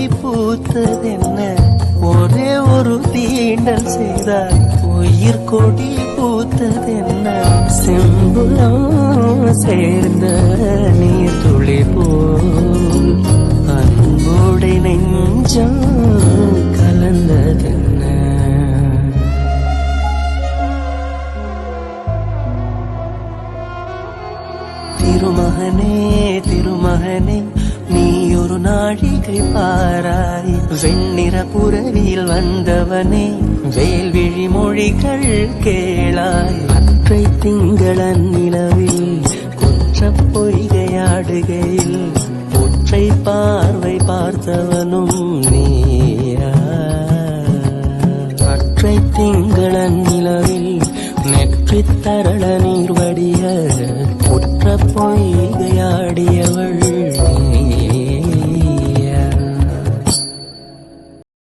கொடி பூத்ததென்ன ஒரே ஒரு தீண்டல் செய்தாய் உயிர் கொடி பூத்ததென்ன செம்புலம் சேர்ந்த நீர் துளி போல் அன்போடை நெஞ்சம் கலந்ததென்ன. திருமகனே திருமகனே நீ ஒரு நாழிகை பாராய் வெண்ணிற புறவியில் வந்தவனே வேல்விழி மொழிகள் கேளாய். அற்றை திங்களன் நிலவில் குற்ற பொய்கையாடுகையில் ஒற்றை பார்வை பார்த்தவனும் நீயா. அற்றை திங்களன் நிலவில் நெற்றித் தரள நீர்